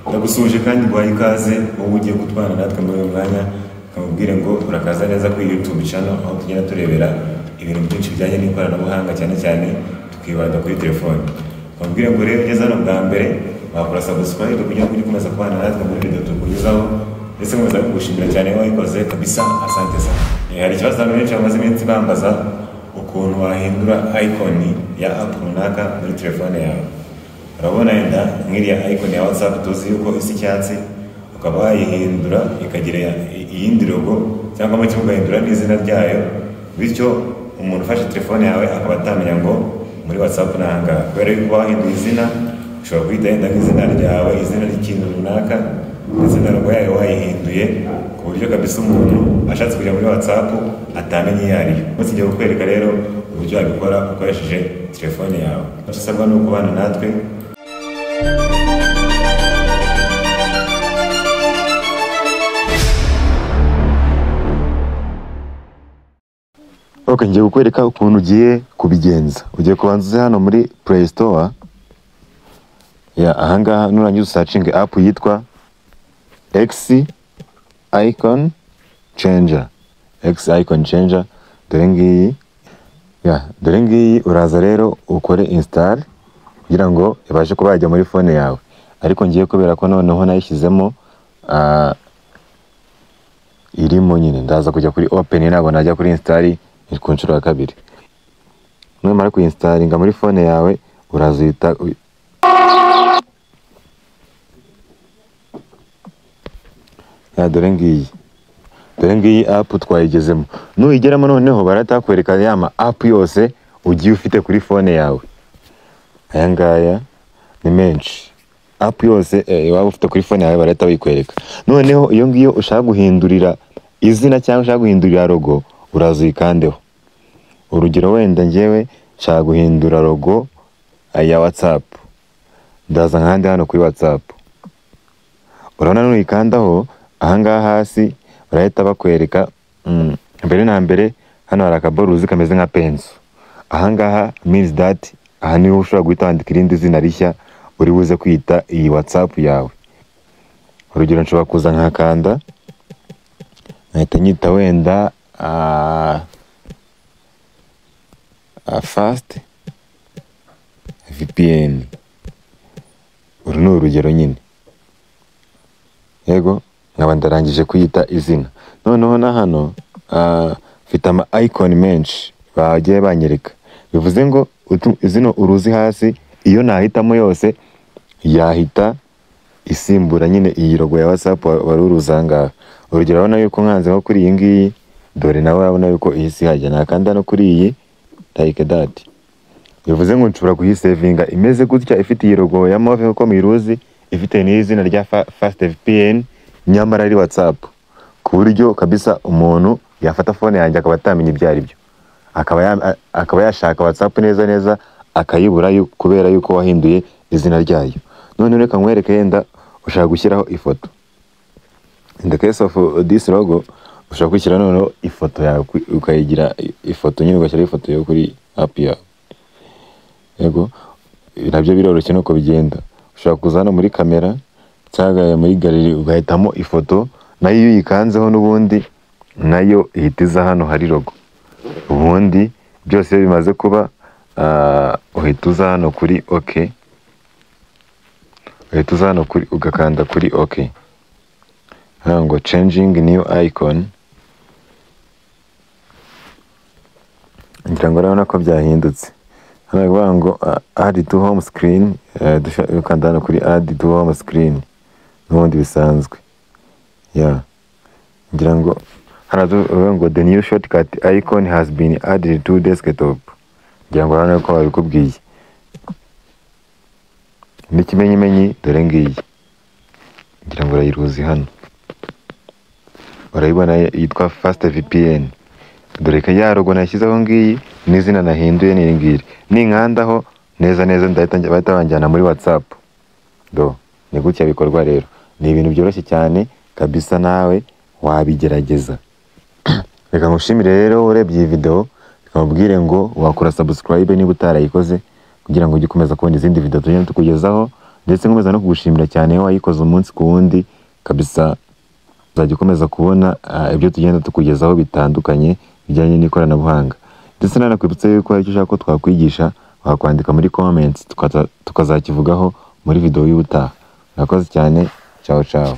Ndagusuje kandi guhaye ikaze wowe ugiye gutwara natwe muri uyu mwanya, nkamubwire ngo urakaza neza kuri YouTube channel aho tugenda turebera ibintu byinshi bijyanye n'ikoranabuhanga cyane cyane tukibanda kuri telefone. Nkamubwire ngo rero ugeze hano bwa mbere wakora subscribe kugira ngo ukomeze kubana natwe muri video tukugezaho, ndetse nkomeza kugushimira cyane wayikoze kabisa, asante sana. Hari ikibazo abantu benshi bamaze iminsi bambaza ukuntu wahindura icon ya app runaka muri telefone yawe. Urabona yenda nk'iriya icon ya WhatsApp tuzi yuko isi icyatsi, ukaba wayihindura ikagira iyindi logo cyangwa make ugahindura n'izina ryayo, bityo umuntu ufashe telefone yawe akaba atamenya ngo muri WhatsApp nahanga. Kubera yuko wahinduye izina, ushobora guhita yenda nk'izina ryawe, izina ry'ikintu runaka ndetse na logo yayo wayihinduye, ku buryo kabisa umuntu ashatse kujya muri WhatsApp atamenye iyo ariyo. Umunsi ngiye kukwereka rero uburyo wabikora ukoresheje telefone yawe. Icyo usabwa ni ukubana natwe. Okay, ngiye kukwereka ukuntu ugiye kubigenza. Ugiye kubanza hano muri Play Store. Ahangaha nurangiza searching app yitwa X Icon Changer. X Icon Changer. Dore ngiyi. Dore ngiyi uraza rero ukore install kugira ngo ibashe kuba yajya muri phone yawe. Ariko ngiye kubera ko noneho nayishyizemo irimo nyine, ndaza kujya kuri open, ntabwo najya kuri install ku nshuro ya kabiri. Numara kuinstalinga muri phone yawe urazita dore ngiyi app twayigezemo. Nuyigeramo noneho baratakwereka yama app yose ugiye ufite kuri phone yawe. Aya ngaya ni menshi, app yose waba ufite kuri phone yawe barata bikwereka. Noneho iyo ngiyo ushaka guhindurira izina cyangwa ushaka guhindurira logo, uraza uyikandeho. Urugero wenda ngewe nshaka guhindura logo ya WhatsApp, ndaza nkande hano kuri WhatsApp. Urabona nuyikandaho ahangaha hasi barahita bakwereka mbere na mbere hano hari akaboruzi kameze nka penso. Ahangaha means that aha niho ushobora guhita wandika irindi zina rishya uri buze kwita iyi WhatsApp yawe. Urugero nshobora kuza nkakanda nkahita nyita wenda fast VPN. Uru ni urugero nyine. Yego, nkaba ndarangije kuyita izina. Noneho na hano mfite ama icon menshi bagiye banyereka. Bivuze ngo izino uruzi hasi, iyo nahitamo yose yahita isimbura nyine iyi logo ya WhatsApp wari uruzanga. Urugero urabona yuko nkanze nko kuri iyi ngiyi, dore nawe urabona yuko ihisi hajya, nakanda no kuri iyi like that. Bivuze ngo nshobora kuyisavinga imeze gutya, ifite iyi logo ya move uko miruzi, ifite n'izina rya Fast VPN, nyamara ari WhatsApp. Ku buryo kabisa umuntu yafata phone yanjye akaba atamenya ibyo ari byo, akaba yashaka WhatsApp neza neza akayibura kubera yuko wahinduye izina ryayo. None reka nkwereke yenda ushaka gushyiraho ifoto. In the case of this logo, ushaka kwishyira noneho ifoto yawe ukayigira ifoto nyine, ugashyira ifoto yo kuri app yawe. Yego, nabyo biroroshye nuko bigenda. Ushaka kuza hano muri kamera cyangwa muri gallery ugahitamo ifoto, nayo iyo uyikanzeho n'ubundi nayo ihitiza hano hari logo. Ubundi byose bimaze kuba uhituza hano kuri OK. Uhituza hano kuri ugakanda kuri OK. Ngo changing new icon. Ngira ngo urabona ko byahindutse. Hano bavuga ngo add to home screen, ukanda hano kuri add to home screen n'ubundi bisanzwe. Ngira ngo hano bavuga ngo the new shortcut icon has been added to desktop. Ngira ngo urabona ko babikubwiye. N'ikimenyimenyi dore ngiyi. Ngira ngo urayiruzi hano. Urayibona yitwa Fast VPN. Dore ka ya logo nashyizeho ngiyi n'izina nahinduye ni ngiri. Ninkandaho neza neza ndahita banjyana muri WhatsApp. Ni gutya bikorwa rero. Ni ibintu byoroshye cyane kabisa, nawe wabigerageza. Reka ngushimire rero urebye iyi video, kamubwire ngo wakora subscribe niba utarayikoze kugira ngo ujye ukomeza kubona izindi video tugenda tukugezaho, ndetse nkomeza no kugushimira cyane iyo wayikoze umunsi ku wundi kabisa. Uzajya ukomeza kubona ibyo tugenda tukugezaho bitandukanye bijyanye n'ikoranabuhanga, ndetse nanakwibutsa yuko icyo ushaka ko twakwigisha wakwandika muri comments tukazakivugaho muri video y'ubutaha. Murakoze cyane, ciao ciao.